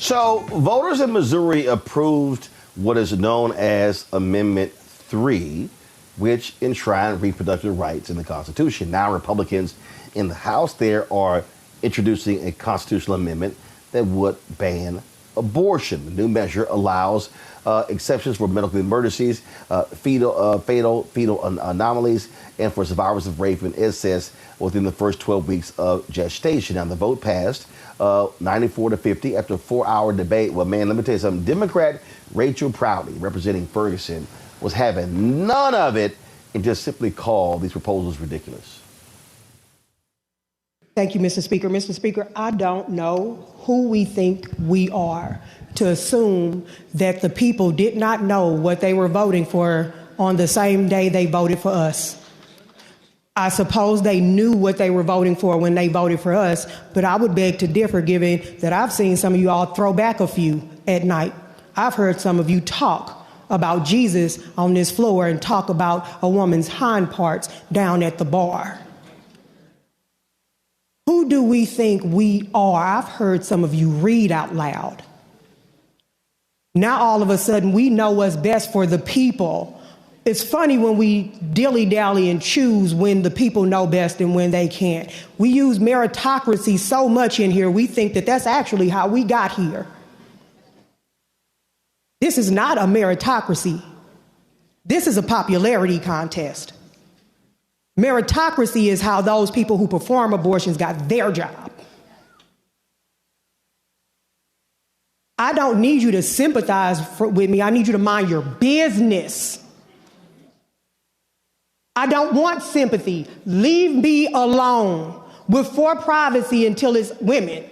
So voters in Missouri approved what is known as Amendment 3, which enshrined reproductive rights in the Constitution. Now Republicans in the House there are introducing a constitutional amendment that would ban abortion. The new measure allows exceptions for medical emergencies, fetal anomalies, and for survivors of rape and incest within the first 12 weeks of gestation. Now, the vote passed 94 to 50 after a 4-hour debate. Well, man, let me tell you something. Democrat Raychel Proudie, representing Ferguson, was having none of it and just simply called these proposals ridiculous. Thank you, Mr. Speaker. Mr. Speaker, I don't know who we think we are to assume that the people did not know what they were voting for on the same day they voted for us. I suppose they knew what they were voting for when they voted for us, but I would beg to differ, given that I've seen some of you all throw back a few at night. I've heard some of you talk about Jesus on this floor and talk about a woman's hind parts down at the bar. Who do we think we are? I've heard some of you read out loud. Now all of a sudden we know what's best for the people. It's funny when we dilly-dally and choose when the people know best and when they can't. We use meritocracy so much in here, we think that that's actually how we got here. This is not a meritocracy. This is a popularity contest. Meritocracy is how those people who perform abortions got their job. I don't need you to sympathize with me. I need you to mind your business. I don't want sympathy. Leave me alone with for privacy until it's women.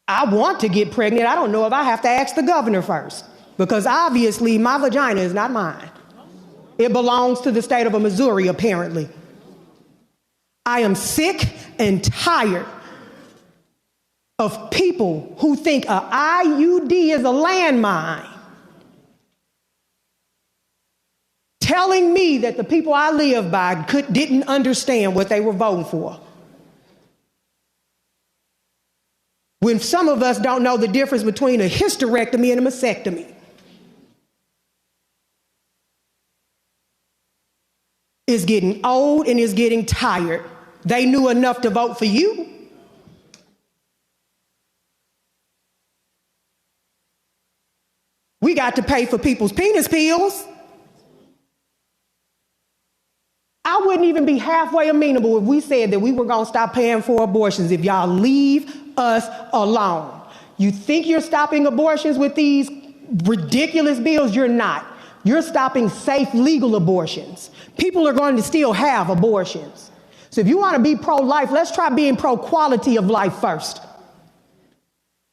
I want to get pregnant. I don't know if I have to ask the governor first, because obviously my vagina is not mine. It belongs to the state of Missouri, apparently. I am sick and tired of people who think an IUD is a landmine, telling me that the people I live by didn't understand what they were voting for. When some of us don't know the difference between a hysterectomy and a mastectomy. Is getting old and is getting tired. They knew enough to vote for you. We got to pay for people's penis pills. I wouldn't even be halfway amenable if we said that we were going to stop paying for abortions if y'all leave us alone. You think you're stopping abortions with these ridiculous bills? You're not. You're stopping safe, legal abortions. People are going to still have abortions. So if you want to be pro-life, let's try being pro-quality of life first.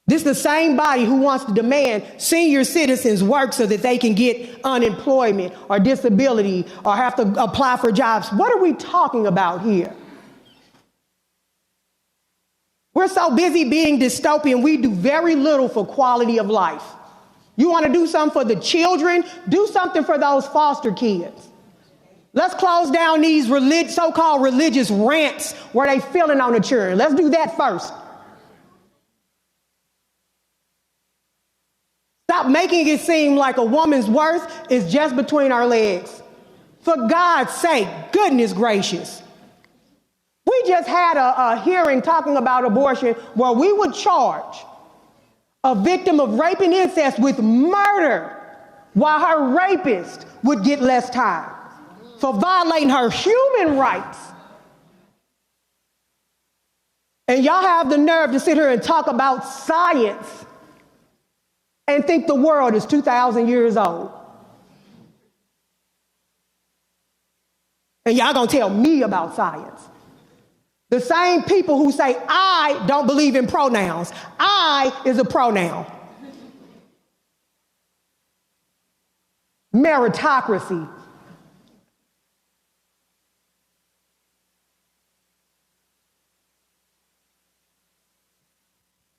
This is the same body who wants to demand senior citizens work so that they can get unemployment or disability or have to apply for jobs. What are we talking about here? We're so busy being dystopian, we do very little for quality of life. You want to do something for the children? Do something for those foster kids. Let's close down these so-called religious rants where they feeling on the children. Let's do that first. Stop making it seem like a woman's worth is just between our legs. For God's sake, goodness gracious. We just had a hearing talking about abortion where we would charge a victim of rape and incest with murder while her rapist would get less time for violating her human rights. And y'all have the nerve to sit here and talk about science and think the world is 2,000 years old. And y'all gonna tell me about science. The same people who say, I don't believe in pronouns. I is a pronoun. Meritocracy.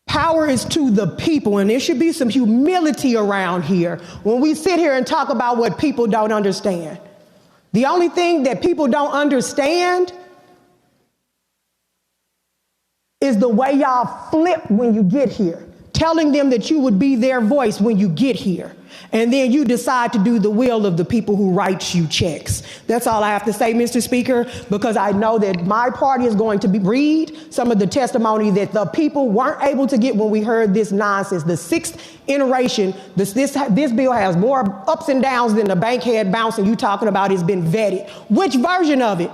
Power is to the people, and there should be some humility around here when we sit here and talk about what people don't understand. The only thing that people don't understand is the way y'all flip when you get here, telling them that you would be their voice when you get here. And then you decide to do the will of the people who write you checks. That's all I have to say, Mr. Speaker, because I know that my party is going to read some of the testimony that the people weren't able to get when we heard this nonsense. The sixth iteration, this bill has more ups and downs than the bankhead bouncing you talking about has been vetted. Which version of it?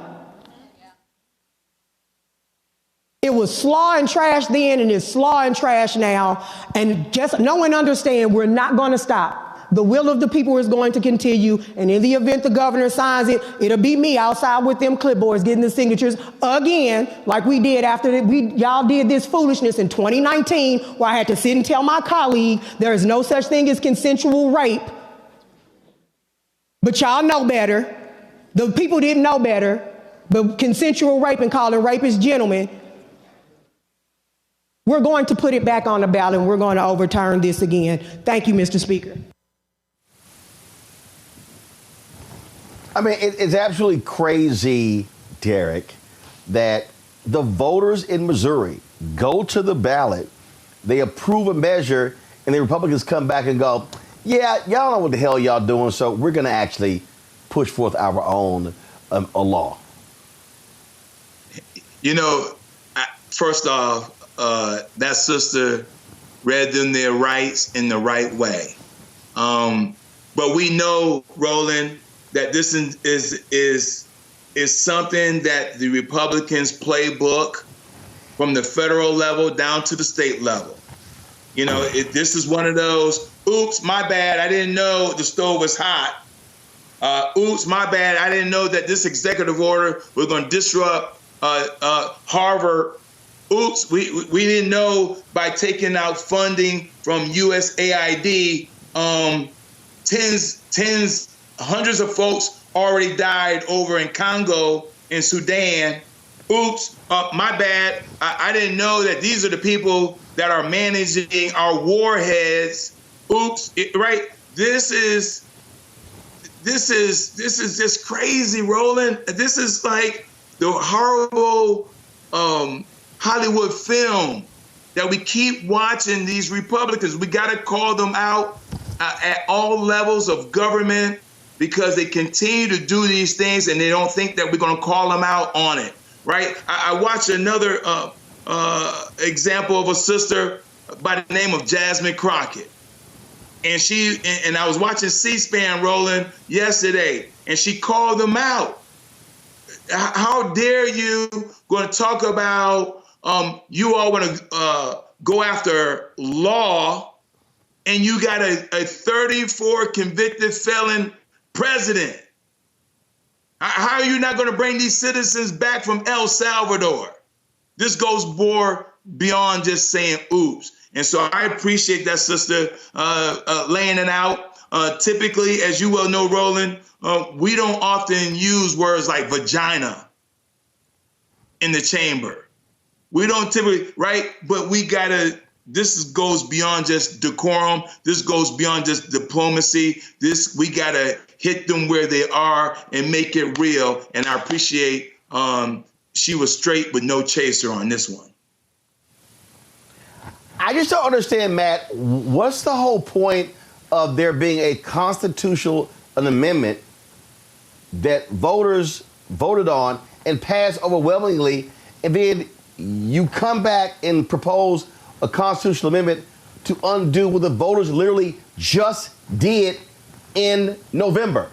It was slaw and trash then, and it's slaw and trash now. And just know and understand, we're not going to stop. The will of the people is going to continue, and in the event the governor signs it, it'll be me outside with them clipboards getting the signatures again, like we did after y'all did this foolishness in 2019, where I had to sit and tell my colleague there is no such thing as consensual rape. But y'all know better. The people didn't know better. But consensual rape and calling rapists gentlemen. We're going to put it back on the ballot, and we're going to overturn this again. Thank you, Mr. Speaker. I mean, it's absolutely crazy, Derek, that the voters in Missouri go to the ballot, they approve a measure, and the Republicans come back and go, yeah, y'all know what the hell y'all doing, so we're going to actually push forth our own a law. You know, first off, that sister read them their rights in the right way. But we know, Roland, that this is something that the Republicans playbook from the federal level down to the state level. You know, this is one of those, oops, my bad, I didn't know the stove was hot. Oops, my bad, I didn't know that this executive order was going to disrupt Harvard. Oops, we didn't know by taking out funding from USAID, hundreds of folks already died over in Congo and Sudan. Oops, my bad. I didn't know that these are the people that are managing our warheads. Oops, right? This is just crazy, Roland. This is like the horrible Hollywood film that we keep watching. These Republicans, we got to call them out at all levels of government, because they continue to do these things and they don't think that we're going to call them out on it, right? I watched another example of a sister by the name of Jasmine Crockett. And I was watching C-SPAN, Roland, yesterday, and she called them out. How dare you going to talk about you all want to go after law, and you got a 34 convicted felon president? How are you not going to bring these citizens back from El Salvador? This goes more beyond just saying oops. And so I appreciate that sister laying it out. Typically, as you well know, Roland, we don't often use words like vagina in the chamber. We don't typically, right? But we gotta, goes beyond just decorum. This goes beyond just diplomacy. We gotta hit them where they are and make it real. And I appreciate she was straight with no chaser on this one. I just don't understand, Matt, what's the whole point of there being a constitutional amendment that voters voted on and passed overwhelmingly, and then you come back and propose a constitutional amendment to undo what the voters literally just did in November?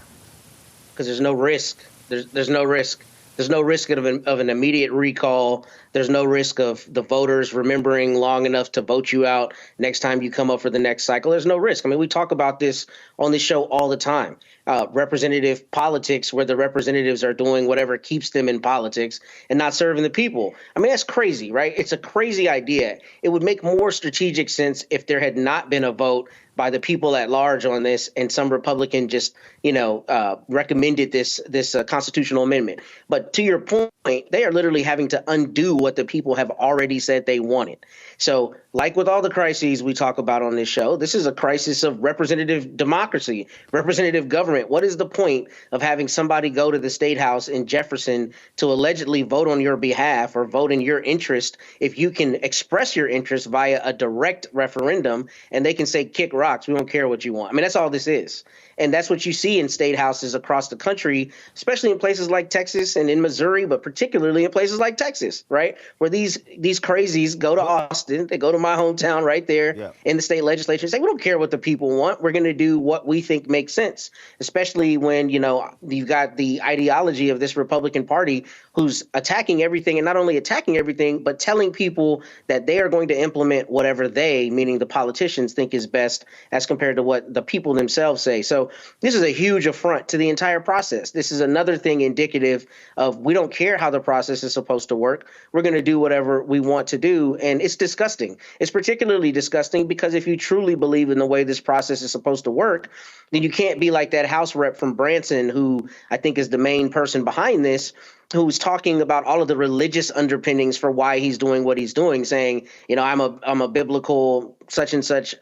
Because there's no risk. There's no risk. There's no risk of an immediate recall. There's no risk of the voters remembering long enough to vote you out next time you come up for the next cycle. There's no risk. I mean, we talk about this on this show all the time. Representative politics, where the representatives are doing whatever keeps them in politics and not serving the people. I mean, that's crazy, right? It's a crazy idea. It would make more strategic sense if there had not been a vote by the people at large on this, and some Republican just, recommended this constitutional amendment. But to your point, they are literally having to undo what the people have already said they wanted. So, like with all the crises we talk about on this show, this is a crisis of representative democracy, representative government. point? What is the point of having somebody go to the state house in Jefferson to allegedly vote on your behalf or vote in your interest if you can express your interest via a direct referendum and they can say, kick rocks, we don't care what you want? I mean, that's all this is. And that's what you see in state houses across the country, especially in places like Texas and in Missouri, but particularly in places like Texas, right? Where these crazies go to Austin, they go to my hometown right there in the state legislature and say, we don't care what the people want. We're going to do what we think makes sense, especially when, you know, you've got the ideology of this Republican Party who's attacking everything, and not only attacking everything, but telling people that they are going to implement whatever they, meaning the politicians, think is best as compared to what the people themselves say. So this is a huge affront to the entire process. This is another thing indicative of we don't care how the process is supposed to work. We're going to do whatever we want to do. And it's disgusting. It's particularly disgusting because if you truly believe in the way this process is supposed to work, then you can't be like that House rep from Branson, who I think is the main person behind this, who's talking about all of the religious underpinnings for why he's doing what he's doing, saying, you know, I'm a biblical such and such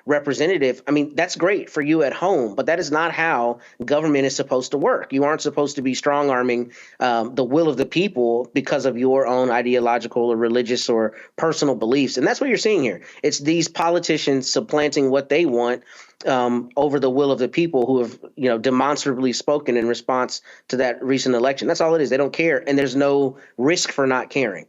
representative. I mean, that's great for you at home, but that is not how government is supposed to work. You aren't supposed to be strong arming the will of the people because of your own ideological or religious or personal beliefs. And that's what you're seeing here. It's these politicians supplanting what they want over the will of the people who have, you know, demonstrably spoken in response to that recent election. That's all it is. They don't care, and there's no risk for not caring.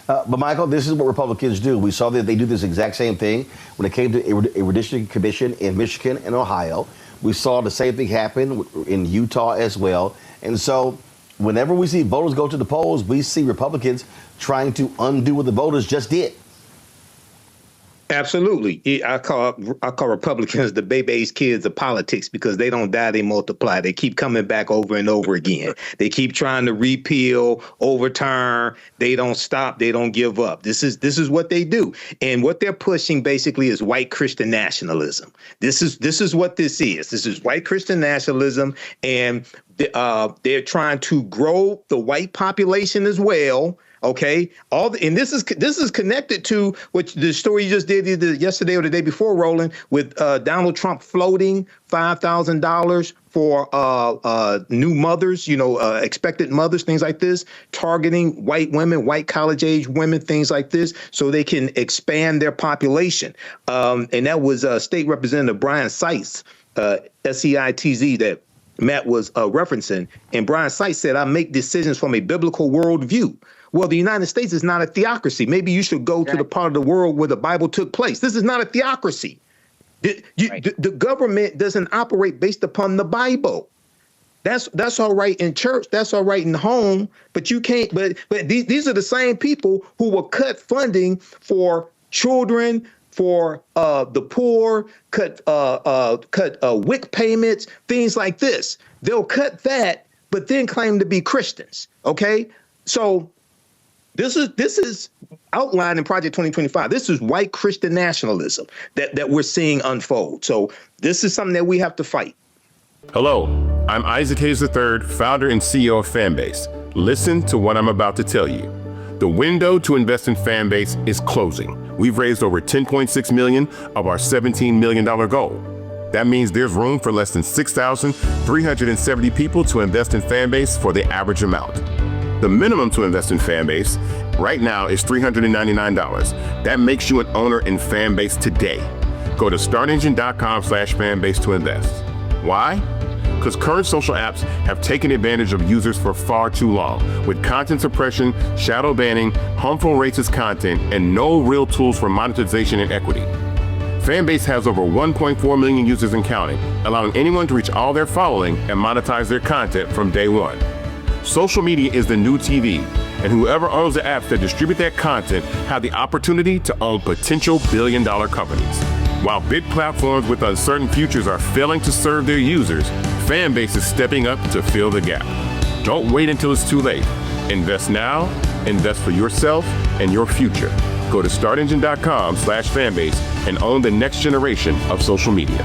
But Michael, this is what Republicans do. We saw that they do this exact same thing when it came to a redistricting commission in Michigan and Ohio. We saw the same thing happen in Utah as well. And so whenever we see voters go to the polls, we see Republicans trying to undo what the voters just did. Absolutely. I call Republicans the baby's kids of politics because they don't die, they multiply. They keep coming back over and over again. They keep trying to repeal, overturn. They don't stop. They don't give up. This is what they do. And what they're pushing basically is white Christian nationalism. This is what this is. This is white Christian nationalism. And they're trying to grow the white population as well. OK, and this is connected to what the story you just did either yesterday or the day before, Roland, with Donald Trump floating $5,000 for new mothers, expected mothers, things like this, targeting white women, white college age women, things like this, so they can expand their population. And that was State Representative Brian Seitz, SEITZ, that Matt was referencing. And Brian Seitz said, I make decisions from a biblical worldview. Well, the United States is not a theocracy. Maybe you should go to the part of the world where the Bible took place. This is not a theocracy. The government doesn't operate based upon the Bible. That's all right in church. That's all right in home. But you can't. But these are the same people who will cut funding for children, for the poor, cut WIC payments, things like this. They'll cut that, but then claim to be Christians. OK, so. This is outlined in Project 2025. This is white Christian nationalism that we're seeing unfold. So this is something that we have to fight. Hello, I'm Isaac Hayes III, founder and CEO of Fanbase. Listen to what I'm about to tell you. The window to invest in Fanbase is closing. We've raised over $10.6 million of our $17 million goal. That means there's room for less than 6,370 people to invest in Fanbase for the average amount. The minimum to invest in Fanbase right now is $399. That makes you an owner in Fanbase today. Go to startengine.com/fanbase to invest. Why? Because current social apps have taken advantage of users for far too long, with content suppression, shadow banning, harmful racist content, and no real tools for monetization and equity. Fanbase has over 1.4 million users and counting, allowing anyone to reach all their following and monetize their content from day one. Social media is the new TV, and whoever owns the apps that distribute that content have the opportunity to own potential billion-dollar companies. While big platforms with uncertain futures are failing to serve their users, Fanbase is stepping up to fill the gap. Don't wait until it's too late. Invest now, invest for yourself and your future. Go to startengine.com/fanbase and own the next generation of social media.